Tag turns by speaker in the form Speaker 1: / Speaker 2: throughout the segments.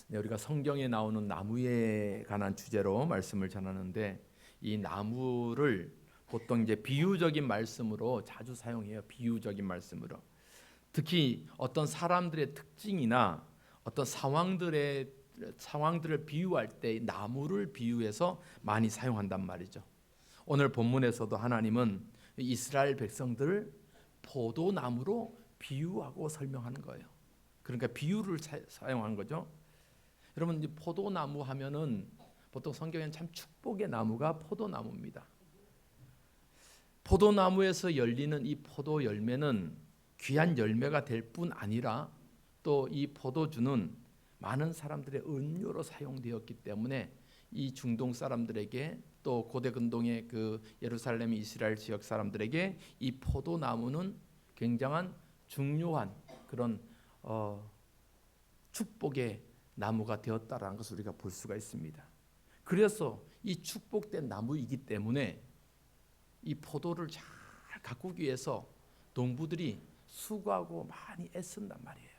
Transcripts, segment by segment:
Speaker 1: 네, 우리가 성경에 나오는 나무에 관한 주제로 말씀을 전하는데, 이 나무를 보통 이제 비유적인 말씀으로 자주 사용해요. 비유적인 말씀으로. 특히 어떤 사람들의 특징이나 어떤 상황들을 비유할 때 나무를 비유해서 많이 사용한단 말이죠. 오늘 본문에서도 하나님은 이스라엘 백성들을 포도나무로 비유하고 설명하는 거예요. 그러니까 비유를 사용한 거죠. 여러분, 이 포도나무 하면은 보통 성경에는 참 축복의 나무가 포도나무입니다. 포도나무에서 열리는 이 포도 열매는 귀한 열매가 될 뿐 아니라 또 이 포도주는 많은 사람들의 음료로 사용되었기 때문에 이 중동 사람들에게 또 고대 근동의 그 예루살렘 이스라엘 지역 사람들에게 이 포도나무는 굉장한 중요한 그런 축복의 나무가 되었다라는 것을 우리가 볼 수가 있습니다. 그래서 이 축복된 나무이기 때문에 이 포도를 잘 가꾸기 위해서 농부들이 수고하고 많이 애쓴단 말이에요.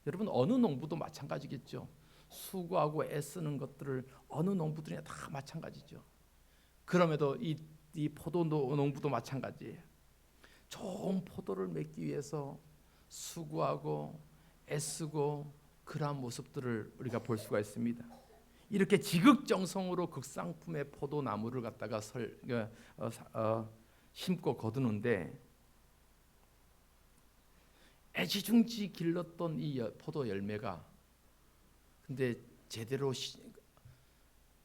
Speaker 1: 여러분, 어느 농부도 마찬가지겠죠. 수고하고 애쓰는 것들을 어느 농부들이나 다 마찬가지죠. 그럼에도 이 포도 농부도 마찬가지예요. 좋은 포도를 맺기 위해서 수고하고 애쓰고 그러한 모습들을 우리가 볼 수가 있습니다. 이렇게 지극정성으로 극상품의 포도나무를 갖다가 심고 거두는데, 애지중지 길렀던 이 포도 열매가 근데 제대로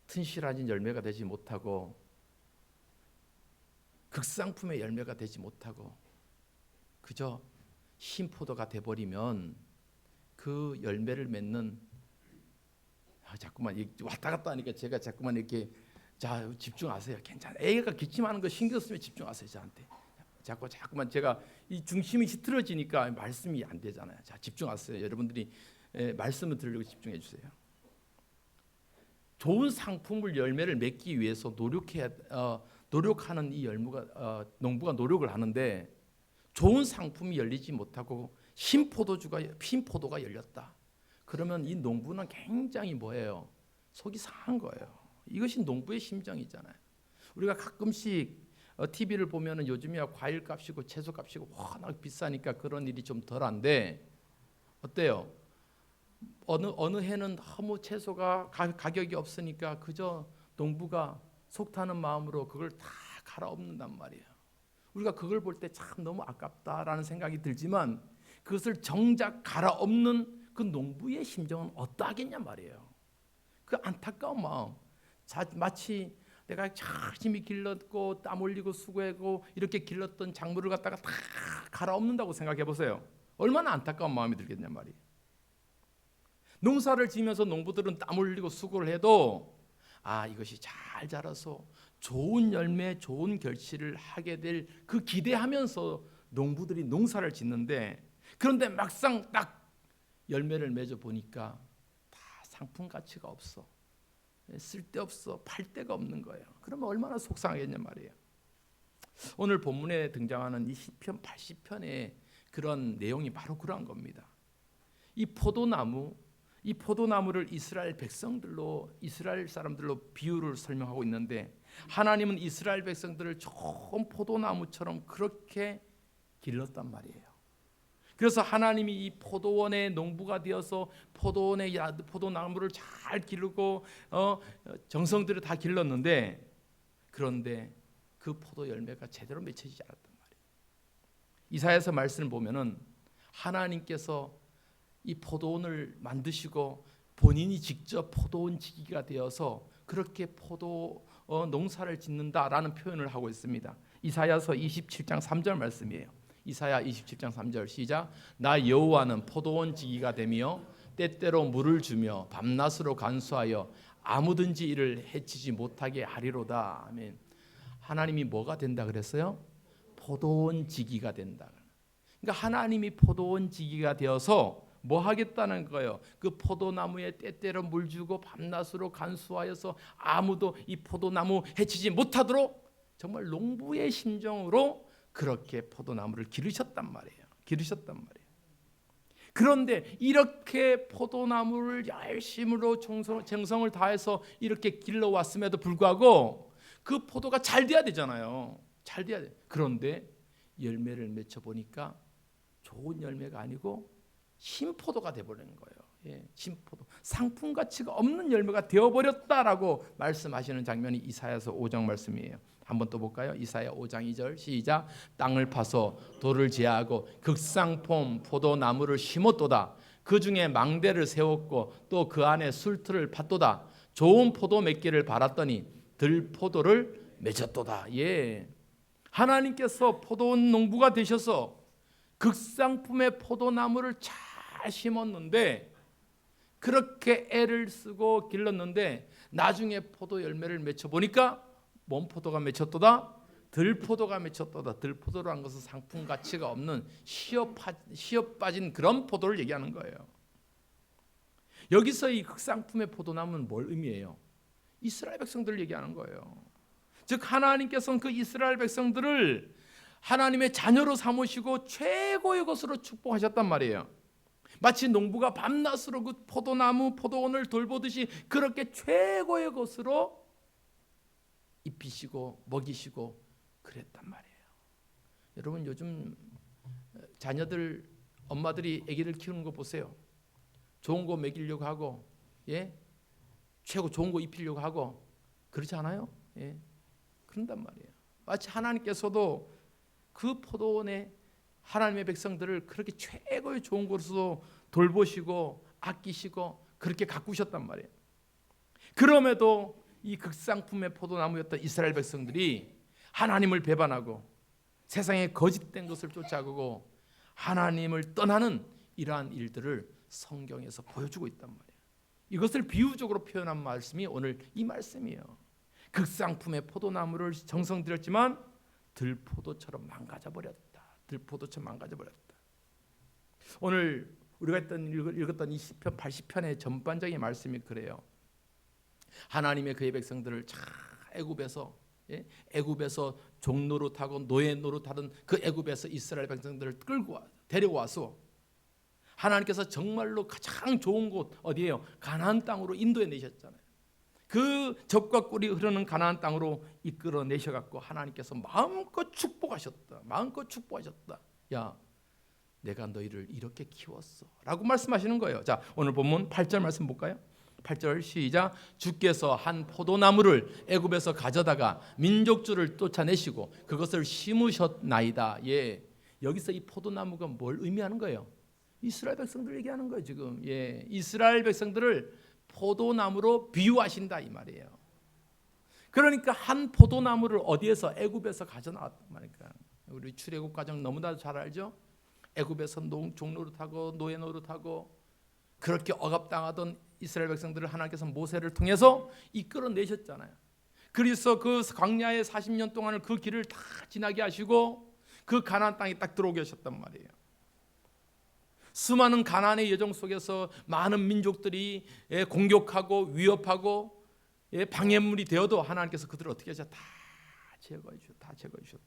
Speaker 1: 튼실한 열매가 되지 못하고 극상품의 열매가 되지 못하고 그저 신포도가 돼버리면 그 열매를 맺는 자꾸만 왔다 갔다 하니까 제가 자꾸만 이렇게 자 집중하세요. 괜찮아. 애가 기침하는 거 신경 쓰면 집중하세요. 저한테. 자꾸만 제가 이 중심이 흐트러지니까 말씀이 안 되잖아요. 자 집중하세요. 여러분들이 말씀을 들으려고 집중해 주세요. 좋은 상품을 열매를 맺기 위해서 노력하는 이 농부가 노력을 하는데 좋은 상품이 열리지 못하고 신포도가 열렸다. 그러면 이 농부는 굉장히 뭐예요? 속이 상한 거예요. 이것이 농부의 심정이잖아요. 우리가 가끔씩 TV를 보면은 요즘이야 과일 값이고 채소 값이고 워낙 비싸니까 그런 일이 좀 덜한데 어때요? 어느 해는 너무 채소가 가격이 없으니까 그저 농부가 속타는 마음으로 그걸 다 갈아엎는단 말이에요. 우리가 그걸 볼 때 참 너무 아깝다라는 생각이 들지만 그것을 정작 갈아엎는 그 농부의 심정은 어떠하겠냐 말이에요. 그 안타까운 마음, 마치 내가 열심히 길렀고 땀 흘리고 수고하고 이렇게 길렀던 작물을 갖다가 다 갈아엎는다고 생각해 보세요. 얼마나 안타까운 마음이 들겠냐 말이에요. 농사를 지으면서 농부들은 땀 흘리고 수고를 해도 이것이 잘 자라서 좋은 열매, 좋은 결실을 하게 될 그 기대하면서 농부들이 농사를 짓는데, 그런데 막상 딱 열매를 맺어 보니까 다 상품 가치가 없어. 쓸데없어. 팔 데가 없는 거예요. 그러면 얼마나 속상하겠냐 말이에요. 오늘 본문에 등장하는 이 시편 80편의 그런 내용이 바로 그러한 겁니다. 이 포도나무를 이스라엘 사람들로 비유를 설명하고 있는데, 하나님은 이스라엘 백성들을 좋은 포도나무처럼 그렇게 길렀단 말이에요. 그래서 하나님이 이 포도원의 농부가 되어서 포도나무를 잘 기르고 정성 들여 다 길렀는데, 그런데 그 포도 열매가 제대로 맺혀지지 않았단 말이에요. 이사야서 말씀을 보면은 하나님께서 이 포도원을 만드시고 본인이 직접 포도원 지기가 되어서 그렇게 포도 농사를 짓는다라는 표현을 하고 있습니다. 이사야서 27장 3절 말씀이에요. 이사야 27장 3절 시작. 나 여호와는 포도원 지기가 되며 때때로 물을 주며 밤낮으로 간수하여 아무든지 이를 해치지 못하게 하리로다. 아멘. 하나님이 뭐가 된다 그랬어요? 포도원 지기가 된다. 그러니까 하나님이 포도원 지기가 되어서 뭐 하겠다는 거예요? 그 포도나무에 때때로 물 주고 밤낮으로 간수하여서 아무도 이 포도나무 해치지 못하도록 정말 농부의 심정으로 그렇게 포도나무를 기르셨단 말이에요. 그런데 이렇게 포도나무를 열심으로 정성을 다해서 이렇게 길러왔음에도 불구하고 그 포도가 잘 돼야 되잖아요. 잘 돼야 돼. 그런데 열매를 맺혀 보니까 좋은 열매가 아니고 신포도가 돼버리는 거예요. 예, 신포도, 상품 가치가 없는 열매가 되어버렸다라고 말씀하시는 장면이 이사야서 5장 말씀이에요. 한번 또 볼까요? 이사야 5장 2절 시작. 땅을 파서 돌을 제하고 극상품 포도나무를 심었도다. 그 중에 망대를 세웠고 또 그 안에 술틀을 팠도다. 좋은 포도 맺기를 바랐더니 들포도를 맺었도다. 예, 하나님께서 포도원 농부가 되셔서 극상품의 포도나무를 잘 심었는데, 그렇게 애를 쓰고 길렀는데 나중에 포도 열매를 맺혀 보니까 뭔 포도가 맺혔도다? 들포도가 맺혔도다. 들포도라는 것은 상품 가치가 없는 시어 빠진 그런 포도를 얘기하는 거예요. 여기서 이 극상품의 포도나무는 뭘 의미해요? 이스라엘 백성들을 얘기하는 거예요. 즉 하나님께서는 그 이스라엘 백성들을 하나님의 자녀로 삼으시고 최고의 것으로 축복하셨단 말이에요. 마치 농부가 밤낮으로 그 포도나무, 포도원을 돌보듯이 그렇게 최고의 것으로 입히시고 먹이시고 그랬단 말이에요. 여러분, 요즘 자녀들, 엄마들이 아기를 키우는 거 보세요. 좋은 거 먹이려고 하고, 예, 최고 좋은 거 입히려고 하고 그렇지 않아요? 예, 그런단 말이에요. 마치 하나님께서도 그 포도원에 하나님의 백성들을 그렇게 최고의 좋은 곳으로 돌보시고 아끼시고 그렇게 가꾸셨단 말이에요. 그럼에도 이 극상품의 포도나무였던 이스라엘 백성들이 하나님을 배반하고 세상에 거짓된 것을 쫓아가고 하나님을 떠나는 이러한 일들을 성경에서 보여주고 있단 말이에요. 이것을 비유적으로 표현한 말씀이 오늘 이 말씀이에요. 극상품의 포도나무를 정성 들였지만 들포도처럼 망가져버렸다. 들포도처럼 망가져버렸다. 오늘 우리가 읽었던 이 시편 80편의 전반적인 말씀이 그래요. 하나님의 그의 백성들을 잘 애굽에서 종노릇하고 노예 노릇하던 그 애굽에서 이스라엘 백성들을 데려와서 하나님께서 정말로 가장 좋은 곳 어디예요? 가나안 땅으로 인도해 내셨잖아요. 그 젖과 꿀이 흐르는 가나안 땅으로 이끌어 내셔갖고 하나님께서 마음껏 축복하셨다. 마음껏 축복하셨다. 야, 내가 너희를 이렇게 키웠어 라고 말씀하시는 거예요. 자, 오늘 본문 8절 말씀 볼까요? 8절 시작. 주께서 한 포도나무를 애굽에서 가져다가 민족주를 쫓아내시고 그것을 심으셨나이다. 예, 여기서 이 포도나무가 뭘 의미하는 거예요? 이스라엘 백성들 얘기하는 거예요 지금. 예, 이스라엘 백성들을 포도나무로 비유하신다 이 말이에요. 그러니까 한 포도나무를 어디에서? 애굽에서 가져나왔단 말이니까. 우리 출애굽 과정 너무나 잘 알죠? 애굽에서 종노릇하고 노예 노릇하고 그렇게 억압당하던 이스라엘 백성들을 하나님께서 모세를 통해서 이끌어내셨잖아요. 그래서 그 광야의 40년 동안을 그 길을 다 지나게 하시고 그 가나안 땅에 딱 들어오게 하셨단 말이에요. 수많은 가나안의 여정 속에서 많은 민족들이 공격하고 위협하고 방해물이 되어도 하나님께서 그들을 어떻게 하셨다? 다 제거해 주셨다.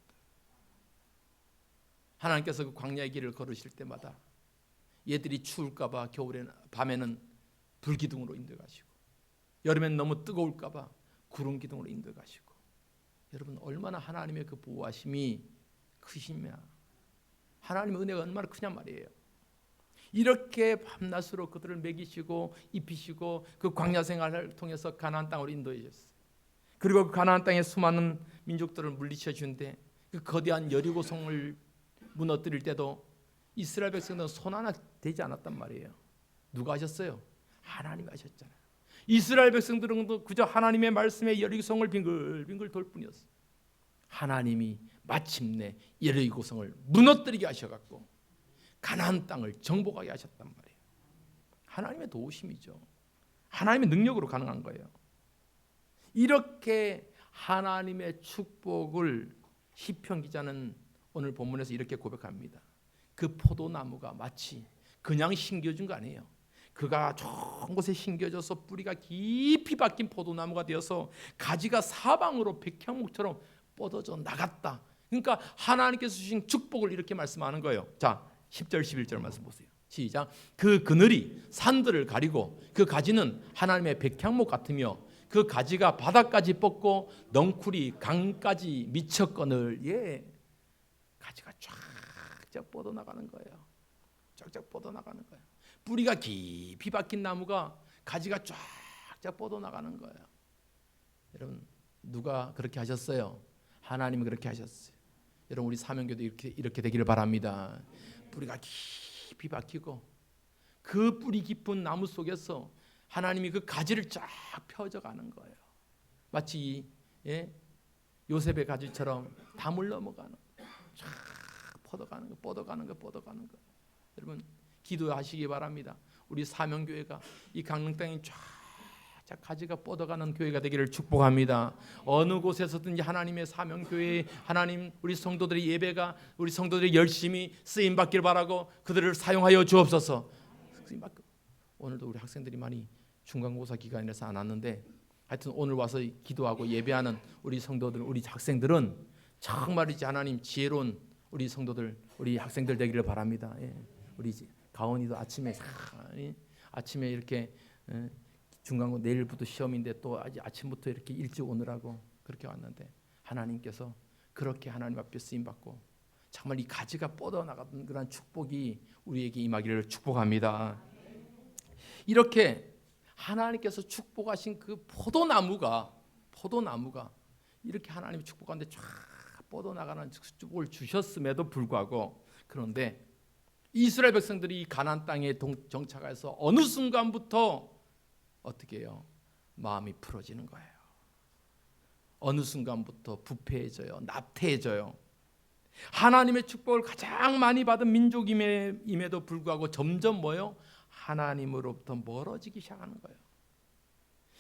Speaker 1: 하나님께서 그 광야의 길을 걸으실 때마다 얘들이 추울까 봐 밤에는 불기둥으로 인도해 가시고 여름엔 너무 뜨거울까 봐 구름 기둥으로 인도해 가시고. 여러분, 얼마나 하나님의 그 보호하심이 크시냐, 하나님의 은혜가 얼마나 크냐 말이에요. 이렇게 밤낮으로 그들을 먹이시고 입히시고 그 광야 생활을 통해서 가나안 땅으로 인도해 주셨어요. 그리고 그 가나안 땅의 수많은 민족들을 물리쳐 주는데 그 거대한 여리고성을 무너뜨릴 때도 이스라엘 백성들은 손 하나 대지 않았단 말이에요. 누가 하셨어요? 하나님이 하셨잖아요. 이스라엘 백성들은 그저 하나님의 말씀에 여리고성을 빙글빙글 돌 뿐이었어요. 하나님이 마침내 여리고성을 무너뜨리게 하셔갖고 가나안 땅을 정복하게 하셨단 말이에요. 하나님의 도우심이죠. 하나님의 능력으로 가능한 거예요. 이렇게 하나님의 축복을 시편 기자는 오늘 본문에서 이렇게 고백합니다. 그 포도나무가 마치 그냥 심겨준 거 아니에요. 그가 좋은 곳에 심겨져서 뿌리가 깊이 박힌 포도나무가 되어서 가지가 사방으로 백향목처럼 뻗어져 나갔다. 그러니까 하나님께서 주신 축복을 이렇게 말씀하는 거예요. 자, 10절 11절 말씀 보세요. 시작. 그 그늘이 산들을 가리고 그 가지는 하나님의 백향목 같으며 그 가지가 바닥까지 뻗고 넝쿨이 강까지 미쳤거늘. 예, 가지가 쫙쫙 뻗어나가는 거예요. 쫙쫙 뻗어나가는 거예요. 뿌리가 깊이 박힌 나무가 가지가 쫙쫙 뻗어나가는 거예요. 여러분, 누가 그렇게 하셨어요? 하나님이 그렇게 하셨어요. 여러분, 우리 사명교도 이렇게 되기를 바랍니다. 뿌리가 깊이 박히고 그 뿌리 깊은 나무 속에서 하나님이 그 가지를 쫙 펴져가는 거예요. 마치 요셉의 가지처럼 담을 넘어가는, 쫙 뻗어가는 거. 여러분, 기도하시기 바랍니다. 우리 사명교회가 이 강릉 땅에 쫙 가지가 뻗어가는 교회가 되기를 축복합니다. 어느 곳에서든지 하나님의 사명교회, 하나님 우리 성도들의 예배가, 우리 성도들이 열심히 쓰임 받기를 바라고 그들을 사용하여 주옵소서. 오늘도 우리 학생들이 많이 중간고사 기간이라서 안 왔는데, 하여튼 오늘 와서 기도하고 예배하는 우리 성도들, 우리 학생들은 정말이지 하나님 지혜로운 우리 성도들, 우리 학생들 되기를 바랍니다. 예. 우리 가온이도 아침에 이렇게 중간고 내일부터 시험인데 또 아침부터 이렇게 일찍 오느라고 그렇게 왔는데, 하나님께서 그렇게 하나님 앞에 쓰임 받고 정말 이 가지가 뻗어나가는 그런 축복이 우리에게 임하기를 축복합니다. 이렇게 하나님께서 축복하신 그 포도나무가 이렇게 하나님이 축복하는데 쫙 뻗어나가는 축복을 주셨음에도 불구하고, 그런데 이스라엘 백성들이 가나안 땅에 정착해서 어느 순간부터 어떻게 해요? 마음이 풀어지는 거예요. 어느 순간부터 부패해져요. 나태해져요. 하나님의 축복을 가장 많이 받은 민족임에도 불구하고 점점 뭐요? 하나님으로부터 멀어지기 시작하는 거예요.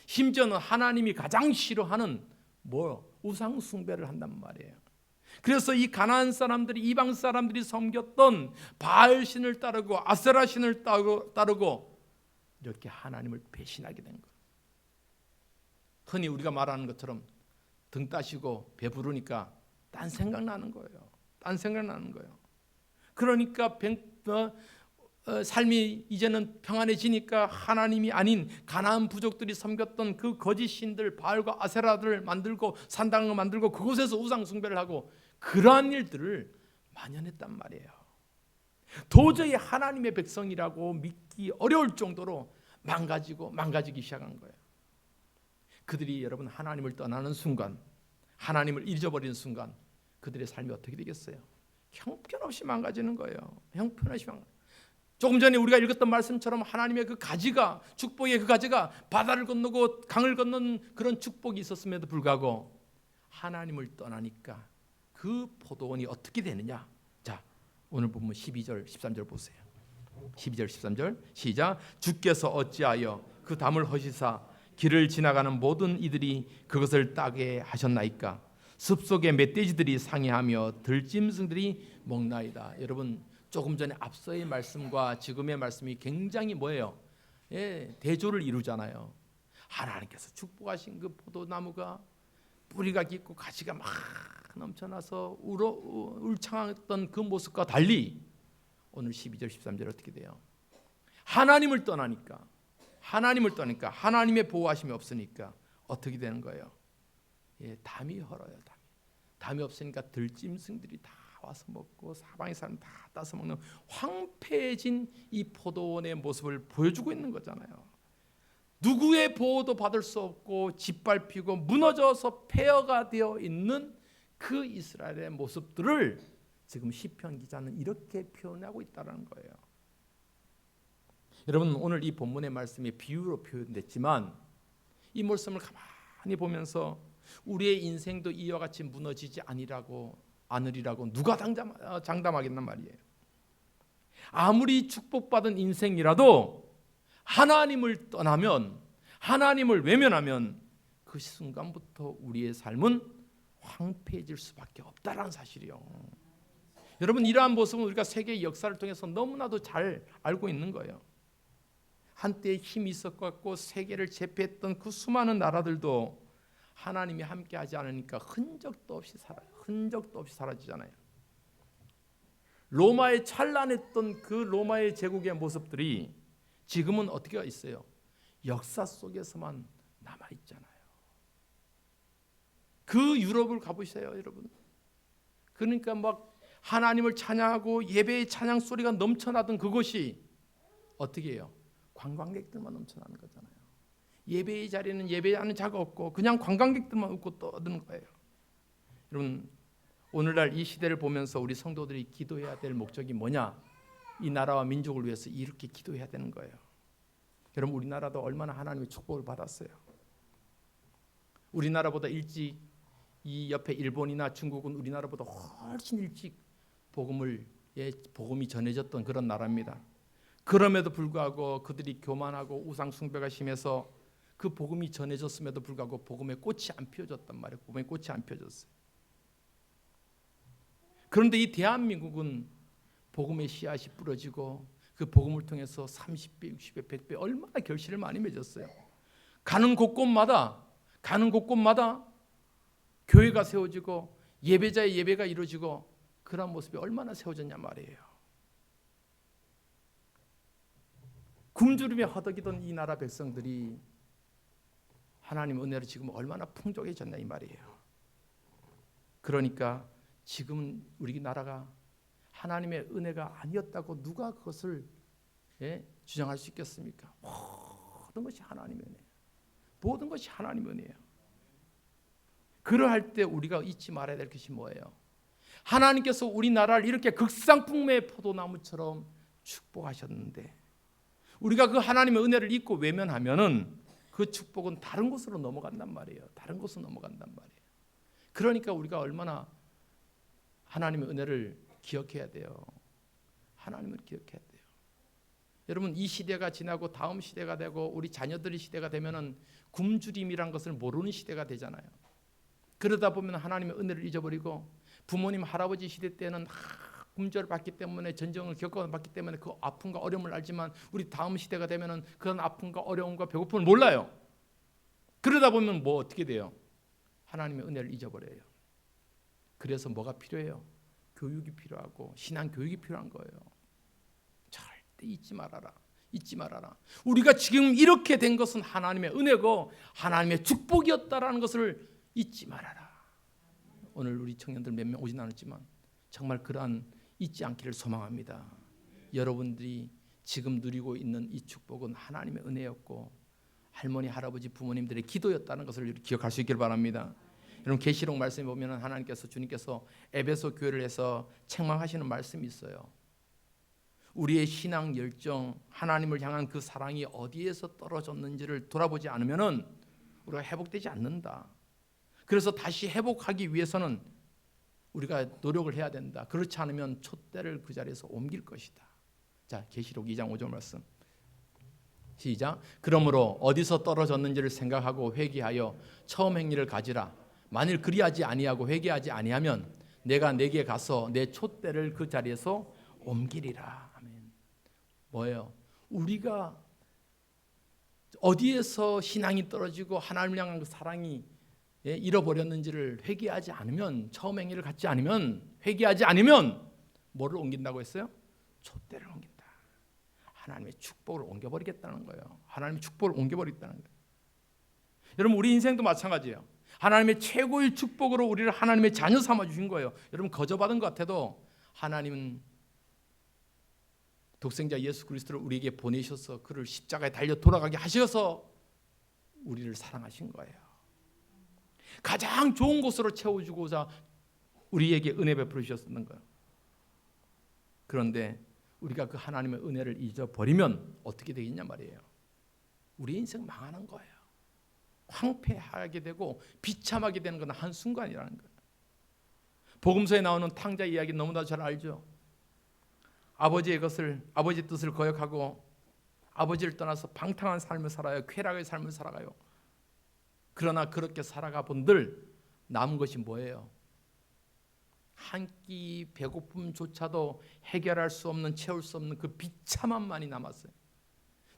Speaker 1: 심지어는 하나님이 가장 싫어하는 우상 숭배를 한단 말이에요. 그래서 이 가나안 사람들이, 이방 사람들이 섬겼던 바알 신을 따르고 아세라 신을 따르고 이렇게 하나님을 배신하게 된 거예요. 흔히 우리가 말하는 것처럼 등 따시고 배부르니까 딴 생각 나는 거예요. 그러니까 삶이 이제는 평안해지니까 하나님이 아닌 가나안 부족들이 섬겼던 그 거짓 신들 바알과 아세라들을 만들고 산당을 만들고 그곳에서 우상 숭배를 하고, 그러한 일들을 만연했단 말이에요. 도저히 하나님의 백성이라고 믿기 어려울 정도로 망가지기 시작한 거예요. 그들이 여러분 하나님을 떠나는 순간, 하나님을 잊어버리는 순간 그들의 삶이 어떻게 되겠어요? 형편없이 망가지는 거예요. 조금 전에 우리가 읽었던 말씀처럼 하나님의 그 가지가, 축복의 그 가지가 바다를 건너고 강을 건넌 그런 축복이 있었음에도 불구하고 하나님을 떠나니까 그 포도원이 어떻게 되느냐? 자, 오늘 본문 12절 13절 보세요. 12절 13절 시작. 주께서 어찌하여 그 담을 허시사 길을 지나가는 모든 이들이 그것을 따게 하셨나이까? 숲속의 멧돼지들이 상해하며 들짐승들이 먹나이다. 여러분, 조금 전에 앞서의 말씀과 지금의 말씀이 굉장히 대조를 이루잖아요. 하나님께서 축복하신 그 포도나무가 뿌리가 깊고 가지가 막 넘쳐나서 울창했던 그 모습과 달리 오늘 12절 13절 어떻게 돼요? 하나님을 떠나니까 하나님의 보호하심이 없으니까 어떻게 되는 거예요? 담이 헐어요. 담이 없으니까 들짐승들이 다 와서 먹고 사방의 사람 다 따서 먹는 황폐해진 이 포도원의 모습을 보여주고 있는 거잖아요. 누구의 보호도 받을 수 없고 짓밟히고 무너져서 폐허가 되어 있는 그 이스라엘의 모습들을 지금 시편 기자는 이렇게 표현하고 있다는 거예요. 여러분, 오늘 이 본문의 말씀이 비유로 표현됐지만 이 말씀을 가만히 보면서 우리의 인생도 이와 같이 무너지지 않으리라고 누가 장담하겠단 말이에요. 아무리 축복받은 인생이라도 하나님을 떠나면, 하나님을 외면하면 그 순간부터 우리의 삶은 황폐해질 수밖에 없다라는 사실이요. 여러분, 이러한 모습은 우리가 세계의 역사를 통해서 너무나도 잘 알고 있는 거예요. 한때 힘이 있었고 세계를 제패했던 그 수많은 나라들도 하나님이 함께하지 않으니까 흔적도 없이 사라지잖아요. 로마의 찬란했던 그 로마의 제국의 모습들이 지금은 어떻게 있어요? 역사 속에서만 남아 있잖아요. 그 유럽을 가보세요, 여러분. 그러니까 막 하나님을 찬양하고 예배의 찬양 소리가 넘쳐나던 그곳이 어떻게 해요? 관광객들만 넘쳐나는 거잖아요. 예배의 자리는 예배하는 자가 없고 그냥 관광객들만 웃고 떠드는 거예요. 여러분, 오늘날 이 시대를 보면서 우리 성도들이 기도해야 될 목적이 뭐냐? 이 나라와 민족을 위해서 이렇게 기도해야 되는 거예요. 여러분, 우리나라도 얼마나 하나님의 축복을 받았어요. 우리나라보다 일찍 이 옆에 일본이나 중국은 우리나라보다 훨씬 일찍 복음이 전해졌던 그런 나라입니다. 그럼에도 불구하고 그들이 교만하고 우상 숭배가 심해서 그 복음이 전해졌음에도 불구하고 복음의 꽃이 안 피어졌단 말이에요. 복음의 꽃이 안 피어졌어요. 그런데 이 대한민국은 복음의 씨앗이 뿌려지고 그 복음을 통해서 30배, 60배, 100배 얼마나 결실을 많이 맺었어요. 가는 곳곳마다 교회가 세워지고 예배자의 예배가 이루어지고 그런 모습이 얼마나 세워졌냐 말이에요. 굶주림에 허덕이던 이 나라 백성들이 하나님 은혜로 지금 얼마나 풍족해졌냐 이 말이에요. 그러니까 지금 우리 나라가 하나님의 은혜가 아니었다고 누가 그것을 주장할 수 있겠습니까? 모든 것이 하나님의 은혜예요. 모든 것이 하나님의 은혜예요. 그러할 때 우리가 잊지 말아야 될 것이 뭐예요? 하나님께서 우리나라를 이렇게 극상풍매의 포도나무처럼 축복하셨는데 우리가 그 하나님의 은혜를 잊고 외면하면은 그 축복은 다른 곳으로 넘어간단 말이에요. 다른 곳으로 넘어간단 말이에요. 그러니까 우리가 얼마나 하나님의 은혜를 기억해야 돼요. 하나님을 기억해야 돼요. 여러분, 이 시대가 지나고 다음 시대가 되고 우리 자녀들의 시대가 되면은 굶주림이란 것을 모르는 시대가 되잖아요. 그러다 보면 하나님의 은혜를 잊어버리고 부모님 할아버지 시대 때는 굶주림을 받기 때문에 전쟁을 겪어봤기 때문에 그 아픔과 어려움을 알지만 우리 다음 시대가 되면은 그런 아픔과 어려움과 배고픔을 몰라요. 그러다 보면 뭐 어떻게 돼요? 하나님의 은혜를 잊어버려요. 그래서 뭐가 필요해요? 교육이 필요하고 신앙 교육이 필요한 거예요. 절대 잊지 말아라. 잊지 말아라. 우리가 지금 이렇게 된 것은 하나님의 은혜고 하나님의 축복이었다라는 것을 잊지 말아라. 오늘 우리 청년들 몇 명 오진 않았지만 정말 그러한 잊지 않기를 소망합니다. 여러분들이 지금 누리고 있는 이 축복은 하나님의 은혜였고 할머니, 할아버지, 부모님들의 기도였다는 것을 기억할 수 있기를 바랍니다. 여러분, 계시록 말씀에 보면 하나님께서 주님께서 에베소 교회를 해서 책망하시는 말씀이 있어요. 우리의 신앙 열정, 하나님을 향한 그 사랑이 어디에서 떨어졌는지를 돌아보지 않으면은 우리가 회복되지 않는다. 그래서 다시 회복하기 위해서는 우리가 노력을 해야 된다. 그렇지 않으면 촛대를 그 자리에서 옮길 것이다. 자, 계시록 2장 5절 말씀. 시작. 그러므로 어디서 떨어졌는지를 생각하고 회개하여 처음 행위를 가지라. 만일 그리하지 아니하고 회개하지 아니하면 내가 내게 가서 내 촛대를 그 자리에서 옮기리라. 아멘. 뭐예요? 우리가 어디에서 신앙이 떨어지고 하나님을 향한 그 사랑이 잃어버렸는지를 회개하지 않으면, 처음 행위를 갖지 않으면, 회개하지 않으면 뭐를 옮긴다고 했어요? 촛대를 옮긴다. 하나님의 축복을 옮겨버리겠다는 거예요. 하나님의 축복을 옮겨버리겠다는 거예요. 여러분, 우리 인생도 마찬가지예요. 하나님의 최고의 축복으로 우리를 하나님의 자녀 삼아 주신 거예요. 여러분, 거저받은 것 같아도 하나님은 독생자 예수 그리스도를 우리에게 보내셔서 그를 십자가에 달려 돌아가게 하셔서 우리를 사랑하신 거예요. 가장 좋은 곳으로 채워주고자 우리에게 은혜 베풀어 주셨는 거예요. 그런데 우리가 그 하나님의 은혜를 잊어버리면 어떻게 되겠냐 말이에요. 우리 인생 망하는 거예요. 황폐하게 되고 비참하게 되는 건 한순간이라는 거예요. 복음서에 나오는 탕자 이야기 너무나 잘 알죠. 아버지의 뜻을 거역하고 아버지를 떠나서 방탕한 삶을 살아요. 쾌락의 삶을 살아가요. 그러나 그렇게 살아가 본들 남은 것이 뭐예요? 한 끼 배고픔조차도 해결할 수 없는, 채울 수 없는 그 비참함만이 남았어요.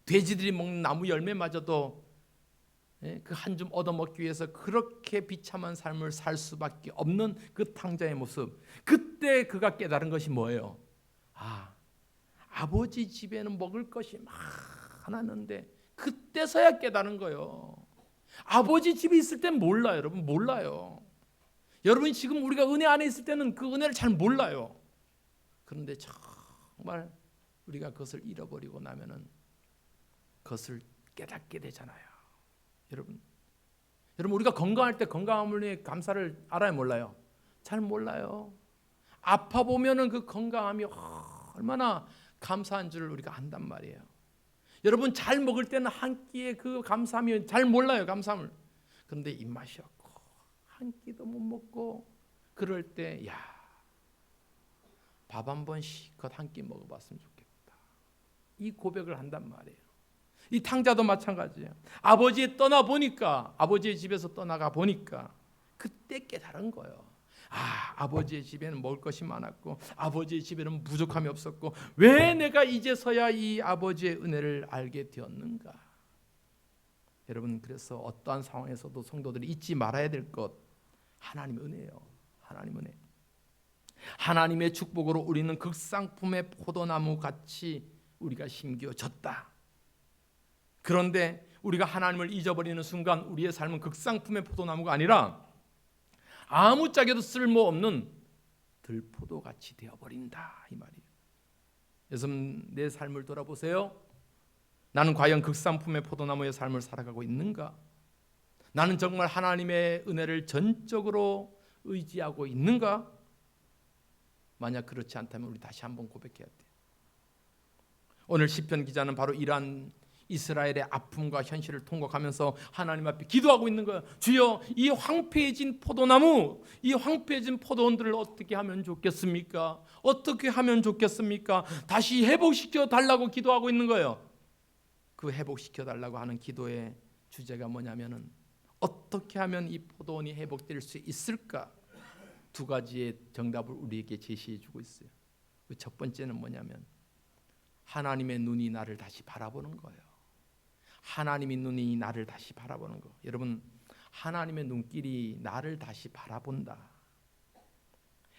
Speaker 1: 돼지들이 먹는 나무 열매마저도 그 한 줌 얻어먹기 위해서 그렇게 비참한 삶을 살 수밖에 없는 그 탕자의 모습. 그때 그가 깨달은 것이 뭐예요? 아버지 집에는 먹을 것이 많았는데 그때서야 깨달은 거예요. 아버지 집에 있을 땐 몰라요. 여러분 몰라요. 여러분이 지금 우리가 은혜 안에 있을 때는 그 은혜를 잘 몰라요. 그런데 정말 우리가 그것을 잃어버리고 나면은 그것을 깨닫게 되잖아요. 여러분 우리가 건강할 때 건강함에 감사를 알아요, 몰라요? 잘 몰라요. 아파 보면은 그 건강함이 얼마나 감사한 줄을 우리가 안단 말이에요. 여러분 잘 먹을 때는 한 끼의 그 감사함이 잘 몰라요, 감사함을. 그런데 입맛이 없고 한 끼도 못 먹고 그럴 때 밥 한 번 실컷 한 끼 먹어봤으면 좋겠다. 이 고백을 한단 말이에요. 이 탕자도 마찬가지예요. 아버지의 집에서 떠나가 보니까 그때 깨달은 거예요. 아버지의 집에는 먹을 것이 많았고 아버지의 집에는 부족함이 없었고 왜 내가 이제서야 이 아버지의 은혜를 알게 되었는가. 여러분 그래서 어떠한 상황에서도 성도들이 잊지 말아야 될 것, 하나님의 은혜예요. 하나님 은혜. 하나님의 축복으로 우리는 극상품의 포도나무 같이 우리가 심겨졌다. 그런데 우리가 하나님을 잊어버리는 순간 우리의 삶은 극상품의 포도나무가 아니라 아무짝에도 쓸모없는 들포도같이 되어버린다, 이 말이에요. 여러분 내 삶을 돌아보세요. 나는 과연 극상품의 포도나무의 삶을 살아가고 있는가? 나는 정말 하나님의 은혜를 전적으로 의지하고 있는가? 만약 그렇지 않다면 우리 다시 한번 고백해야 돼요. 오늘 시편 기자는 바로 이러한 이스라엘의 아픔과 현실을 통곡하면서 하나님 앞에 기도하고 있는 거예요. 주여, 이 황폐해진 포도나무, 이 황폐해진 포도원들을 어떻게 하면 좋겠습니까? 어떻게 하면 좋겠습니까? 다시 회복시켜 달라고 기도하고 있는 거예요. 그 회복시켜 달라고 하는 기도의 주제가 뭐냐면은 어떻게 하면 이 포도원이 회복될 수 있을까? 두 가지의 정답을 우리에게 제시해 주고 있어요. 그 첫 번째는 뭐냐면 하나님의 눈이 나를 다시 바라보는 거예요. 하나님의 눈이 나를 다시 바라보는 거. 여러분 하나님의 눈길이 나를 다시 바라본다.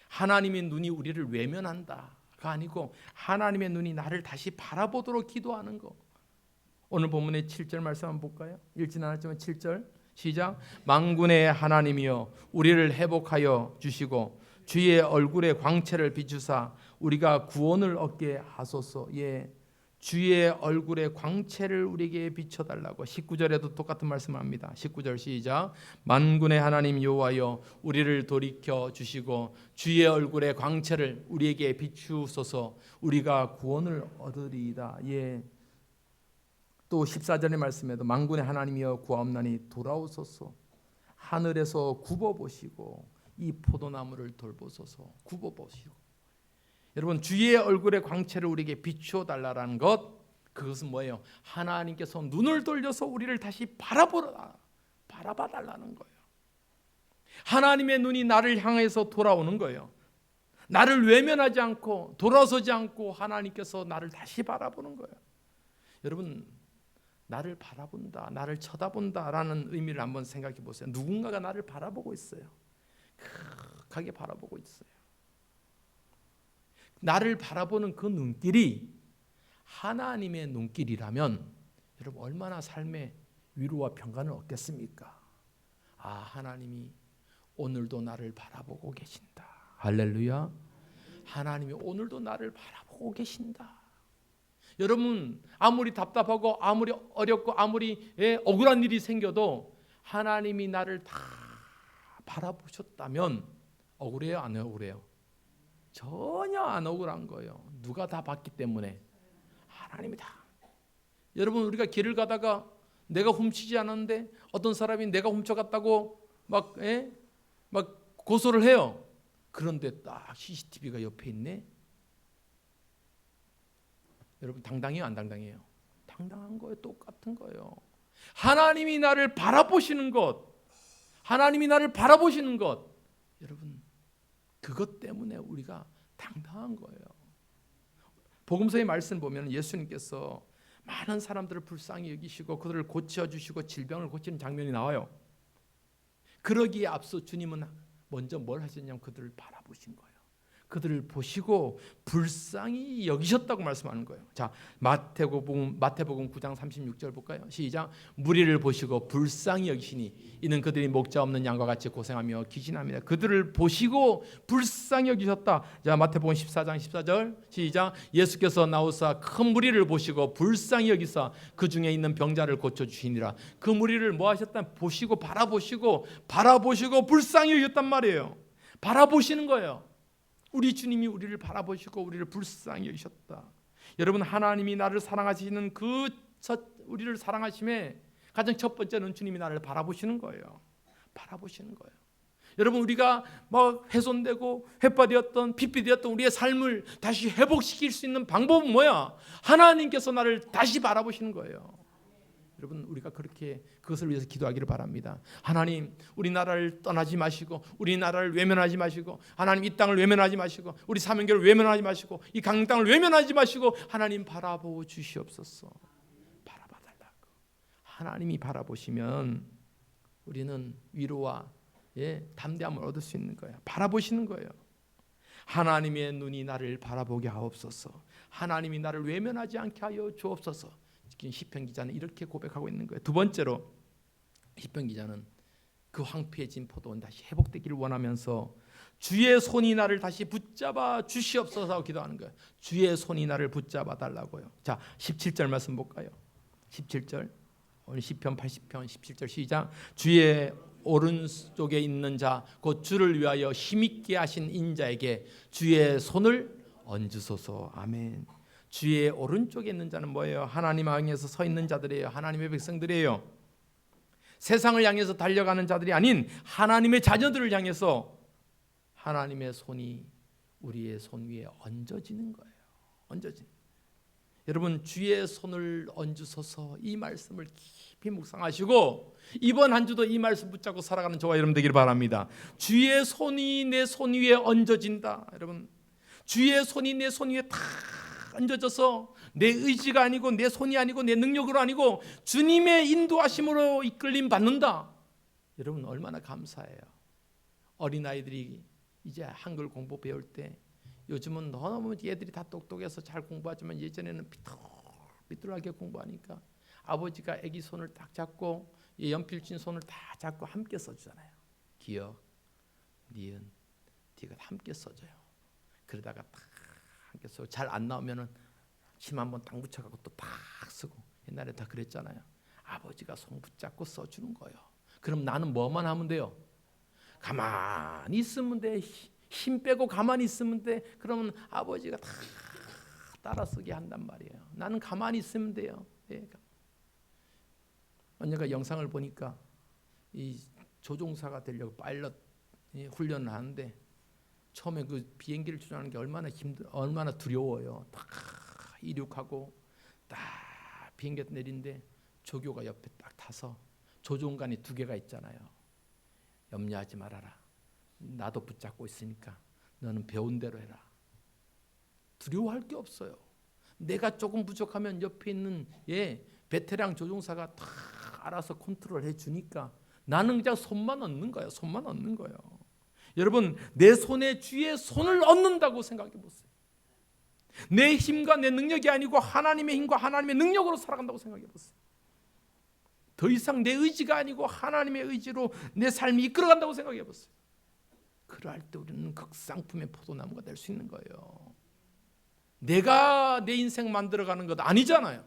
Speaker 1: 하나님의 눈이 우리를 외면한다가 아니고 하나님의 눈이 나를 다시 바라보도록 기도하는 거. 오늘 본문의 7절 말씀 한번 볼까요? 읽진 않았지만 7절 시작. 만군의 하나님이여 우리를 회복하여 주시고 주의 얼굴의 광채를 비추사 우리가 구원을 얻게 하소서. 주의 얼굴의 광채를 우리에게 비춰달라고 19절에도 똑같은 말씀을 합니다. 19절 시작. 만군의 하나님 여호와여 우리를 돌이켜 주시고 주의 얼굴의 광채를 우리에게 비추소서. 우리가 구원을 얻으리이다. 또 14절의 말씀에도 만군의 하나님이여 구하옵나니 돌아오소서. 하늘에서 굽어보시고 이 포도나무를 돌보소서. 굽어보시고. 여러분 주의 얼굴의 광채를 우리에게 비추어 달라는 것, 그것은 뭐예요? 하나님께서 눈을 돌려서 우리를 다시 바라봐 달라는 거예요. 하나님의 눈이 나를 향해서 돌아오는 거예요. 나를 외면하지 않고 돌아서지 않고 하나님께서 나를 다시 바라보는 거예요. 여러분 나를 바라본다, 나를 쳐다본다라는 의미를 한번 생각해 보세요. 누군가가 나를 바라보고 있어요. 크게 바라보고 있어요. 나를 바라보는 그 눈길이 하나님의 눈길이라면 여러분 얼마나 삶의 위로와 평강을 얻겠습니까? 하나님이 오늘도 나를 바라보고 계신다. 할렐루야. 하나님이 오늘도 나를 바라보고 계신다. 여러분 아무리 답답하고 아무리 어렵고 아무리 억울한 일이 생겨도 하나님이 나를 다 바라보셨다면 억울해요, 안 억울해요? 전혀 안 억울한 거예요. 누가 다 봤기 때문에? 하나님이 다. 여러분 우리가 길을 가다가 내가 훔치지 않았는데 어떤 사람이 내가 훔쳐갔다고 막 고소를 해요. 그런데 딱 CCTV가 옆에 있네. 여러분 당당해요, 안 당당해요? 당당한 거예요. 똑같은 거예요. 하나님이 나를 바라보시는 것, 하나님이 나를 바라보시는 것, 여러분 그것 때문에 우리가 당당한 거예요. 복음서의 말씀 보면 예수님께서 많은 사람들을 불쌍히 여기시고 그들을 고쳐주시고 질병을 고치는 장면이 나와요. 그러기에 앞서 주님은 먼저 뭘 하셨냐면 그들을 바라보신 거예요. 그들을 보시고 불쌍히 여기셨다고 말씀하는 거예요. 자, 마태복음 9장 36절 볼까요? 시작. 무리를 보시고 불쌍히 여기시니 이는 그들이 목자 없는 양과 같이 고생하며 기진합니다. 그들을 보시고 불쌍히 여기셨다. 자, 마태복음 14장 14절 시작. 예수께서 나오사 큰 무리를 보시고 불쌍히 여기사 그 중에 있는 병자를 고쳐 주시니라. 그 무리를 뭐 하셨다? 보시고 바라보시고 불쌍히 여기셨단 말이에요. 바라보시는 거예요. 우리 주님이 우리를 바라보시고 우리를 불쌍히 여기셨다. 여러분, 하나님이 나를 사랑하시는 우리를 사랑하심에 가장 첫 번째는 주님이 나를 바라보시는 거예요. 바라보시는 거예요. 여러분, 우리가 훼손되고 회파되었던 핍비되었던 우리의 삶을 다시 회복시킬 수 있는 방법은 뭐야? 하나님께서 나를 다시 바라보시는 거예요. 여러분, 우리가 그것을 위해서 기도하기를 바랍니다. 하나님, 우리 나라를 떠나지 마시고 우리 나라를 외면하지 마시고 하나님 이 땅을 외면하지 마시고 우리 사명교를 외면하지 마시고 이 강릉 땅을 외면하지 마시고 하나님 바라보 주시옵소서. 바라봐달라고. 하나님이 바라보시면 우리는 위로와 담대함을 얻을 수 있는 거예요. 바라보시는 거예요. 하나님의 눈이 나를 바라보게 하옵소서. 하나님이 나를 외면하지 않게 하여 주옵소서. 시편 기자는 이렇게 고백하고 있는 거예요. 두 번째로 시편 기자는 그 황폐해진 포도원 다시 회복되기를 원하면서 주의 손이 나를 다시 붙잡아 주시옵소서 하고 기도하는 거예요. 주의 손이 나를 붙잡아 달라고요. 자, 17절 말씀 볼까요? 17절 오늘 시편 80편 17절 시작. 주의 오른쪽에 있는 자 곧 주를 위하여 힘있게 하신 인자에게 주의 손을 얹으소서. 아멘. 주의 오른쪽에 있는 자는 뭐예요? 하나님 향해서 서 있는 자들이에요. 하나님의 백성들이에요. 세상을 향해서 달려가는 자들이 아닌 하나님의 자녀들을 향해서 하나님의 손이 우리의 손 위에 얹어지는 거예요. 얹어지는. 여러분, 주의 손을 얹으소서 이 말씀을 깊이 묵상하시고 이번 한 주도 이 말씀 붙잡고 살아가는 저와 여러분 되기를 바랍니다. 주의 손이 내 손 위에 얹어진다. 여러분, 주의 손이 내 손 위에 다 얹어져서 내 의지가 아니고 내 손이 아니고 내 능력으로 아니고 주님의 인도하심으로 이끌림 받는다. 여러분, 얼마나 감사해요. 어린아이들이 이제 한글 공부 배울 때 요즘은 너무 얘들이 다 똑똑해서 잘 공부하지만 예전에는 삐뚤하게 공부하니까 아버지가 아기 손을 딱 잡고 연필진 손을 다 잡고 함께 써주잖아요. 기억, 니은, 디귿 함께 써줘요. 그러다가 딱 함께 써. 잘 안 나오면은 침 한번 딱 묻혀갖고 또 팍 쓰고. 옛날에 다 그랬잖아요. 아버지가 손 붙잡고 써주는 거예요. 그럼 나는 뭐만 하면 돼요? 가만히 있으면 돼. 힘 빼고 가만히 있으면 돼. 그러면 아버지가 다 따라 쓰게 한단 말이에요. 나는 가만히 있으면 돼요. 언젠가 영상을 보니까 이 조종사가 되려고 파일럿 훈련을 하는데 처음에 그 비행기를 조종하는 게 얼마나 두려워요. 딱 이륙하고 딱 비행기 내린데 조교가 옆에 딱 타서 조종관이 2개가 있잖아요. 염려하지 말아라. 나도 붙잡고 있으니까 너는 배운 대로 해라. 두려워할 게 없어요. 내가 조금 부족하면 옆에 있는 베테랑 조종사가 다 알아서 컨트롤 해주니까 나는 그냥 손만 얹는 거예요. 손만 얹는 거예요. 여러분, 내 손에 주의 손을 얹는다고 생각해 보세요. 내 힘과 내 능력이 아니고 하나님의 힘과 하나님의 능력으로 살아간다고 생각해 보세요. 더 이상 내 의지가 아니고 하나님의 의지로 내 삶이 이끌어간다고 생각해 보세요. 그럴 때 우리는 극상품의 포도나무가 될 수 있는 거예요. 내가 내 인생 만들어가는 것 아니잖아요.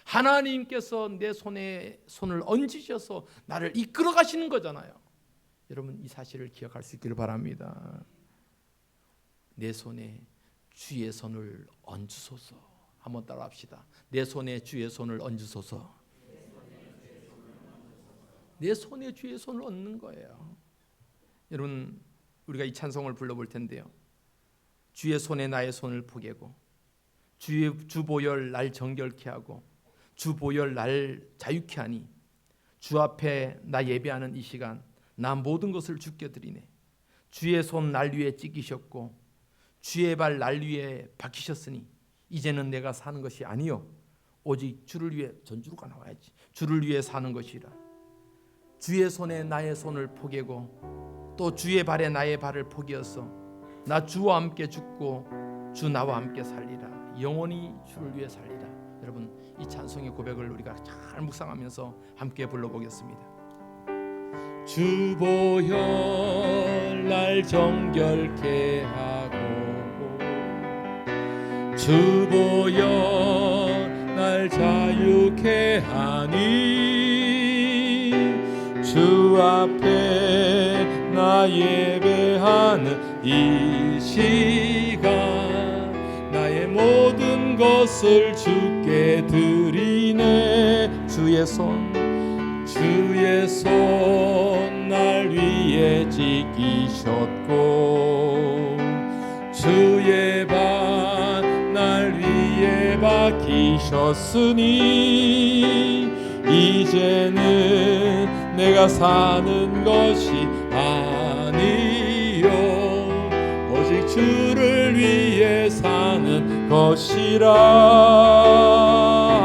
Speaker 1: 하나님께서 내 손에 손을 얹으셔서 나를 이끌어 가시는 거잖아요. 여러분, 이 사실을 기억할 수 있기를 바랍니다. 내 손에 주의 손을 얹으소서. 한번 따라합시다. 내 손에 주의 손을 얹으소서. 내 손에 주의 손을 얹는 거예요. 여러분, 우리가 이 찬송을 불러볼 텐데요. 주의 손에 나의 손을 포개고 주 보혈 날 정결케 하고 주 보혈 날 자유케 하니 주 앞에 나 예배하는 이 시간 나 모든 것을 주께 드리네. 주의 손 날 위에 찍히셨고 주의 발 날 위에 박히셨으니 이제는 내가 사는 것이 아니요 오직 주를 위해 전주가 나와야지. 주를 위해 사는 것이라. 주의 손에 나의 손을 포개고 또 주의 발에 나의 발을 포개어서 나 주와 함께 죽고 주 나와 함께 살리라. 영원히 주를 위해 살리라. 여러분, 이 찬송의 고백을 우리가 잘 묵상하면서 함께 불러보겠습니다. 주 보혈 날 정결케 하고 주 보혈 날 자유케 하니 주 앞에 나 예배하는 이 시간 나의 모든 것을 주께 드리네. 주의 손 날 위에 지키셨고 주의 발 날 위에 박히셨으니 이제는 내가 사는 것이 아니요 오직 주를 위해 사는 것이라.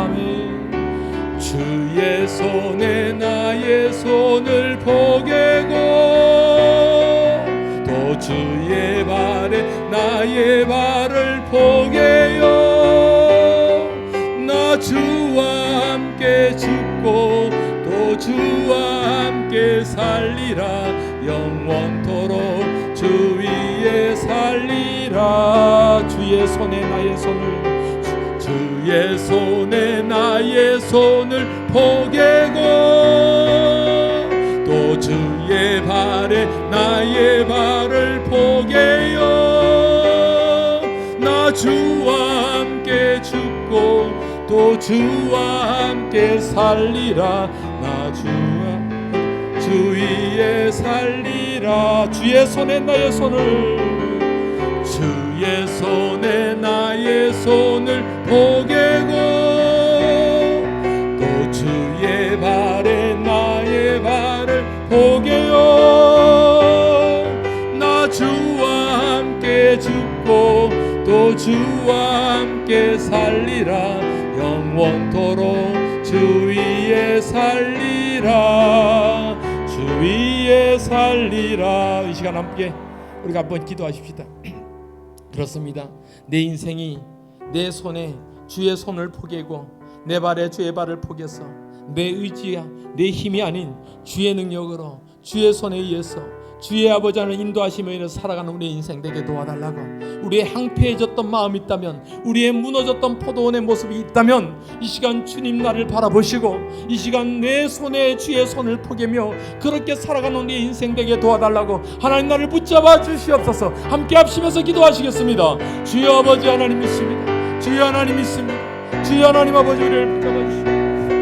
Speaker 1: 아멘. 주의 손에 나의 손을 포개고 또 주의 발에 나의 발을 포개요. 나 주와 함께 죽고 또 주와 함께 살리라. 영원토록 주 위에 살리라. 주의 손에 나의 손을 주의 손에 나의 손을 포개고 또 주의 발에 나의 발을 포개요. 나 주와 함께 죽고 또 주와 함께 살리라. 나 주와 주 위에 살리라. 주의 손에 나의 손을 주의 손에 나의 손을 포개고 또 주의 발에 나의 발을 포개요. 나 주와 함께 죽고 또 주와 함께 살리라. 영원토록 주 위에 살리라. 주 위에 살리라. 이 시간 함께 우리가 한번 기도하십시다. 그렇습니다. 내 인생이 내 손에 주의 손을 포개고 내 발에 주의 발을 포개서 내 의지야 내 힘이 아닌 주의 능력으로 주의 손에 의해서 주의 아버지 하나님 인도하심에 의해 살아가는 우리의 인생 되게 도와달라고. 우리의 황폐해졌던 마음이 있다면 우리의 무너졌던 포도원의 모습이 있다면 이 시간 주님 나를 바라보시고 이 시간 내 손에 주의 손을 포개며 그렇게 살아가는 우리의 인생 되게 도와달라고 하나님 나를 붙잡아 주시옵소서. 함께 합심해서 기도하시겠습니다. 주여 아버지 하나님 믿습니다. 주여 하나님 믿습니다. 주여 하나님 아버지 우리를 붙잡아 주시고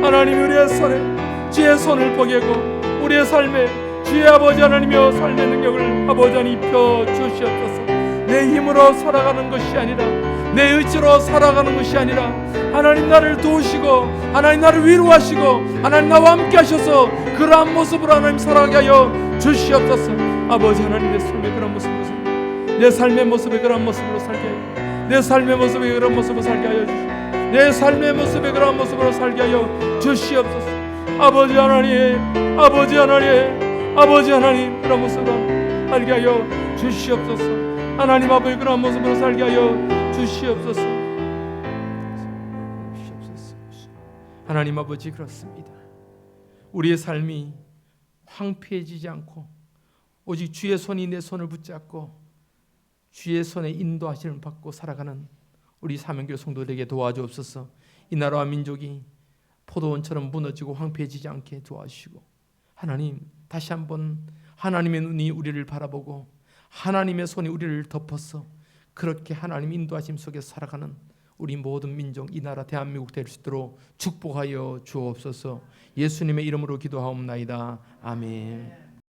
Speaker 1: 하나님 우리의 손에 주의 손을 포개고 우리의 삶에 주의 아버지 하나님이여 삶의 능력을 아버지 하나님 입혀 주시옵소서. 내 힘으로 살아가는 것이 아니라 내 의지로 살아가는 것이 아니라 하나님 나를 도우시고 하나님 나를 위로하시고 하나님 나와 함께 하셔서 그러한 모습으로 하나님 살아가게 하여 주시옵소서. 아버지 하나님 내 삶의 그런 모습으로 내 삶의 모습에 그런 모습으로 살게 하여 내 삶의 모습에 그런 모습으로 살게 하여 주시옵소서. 내 삶의 모습에 그런 모습으로 살게 하여 주시옵소서. 아버지 하나님 아버지 하나님 아버지 하나님 그런 모습으로 살게 하여 주시옵소서. 하나님 아버지 그런 모습으로 살게 하여 주시옵소서. 하나님 아버지 그렇습니다. 우리의 삶이 황폐해지지 않고 오직 주의 손이 내 손을 붙잡고 주의 손에 인도하심을 받고 살아가는 우리 사명교회 성도들에게 도와주옵소서. 이 나라와 민족이 포도원처럼 무너지고 황폐해지지 않게 도와주시고 하나님 다시 한번 하나님의 눈이 우리를 바라보고 하나님의 손이 우리를 덮어서 그렇게 하나님 인도하심 속에 살아가는 우리 모든 민족 이 나라 대한민국 될 수 있도록 축복하여 주옵소서. 예수님의 이름으로 기도하옵나이다. 아멘.